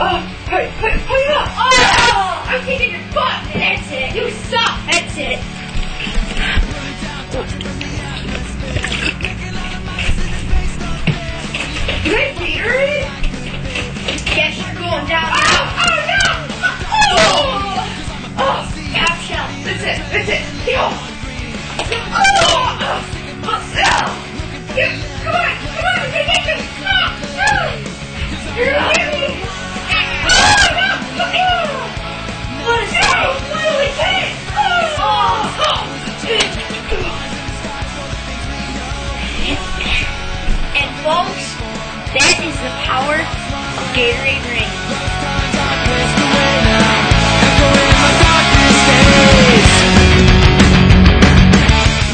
Hey, pull it up! Oh! I'm kicking your butt! That's it! You suck! That's it! Is that Gatorade? Yes, you're going down. Oh no! Gotcha! That's it! Yo! Come on! Get this! You're leaving! What is that? Literally hit! And folks, that is the power of Gatorade Rain.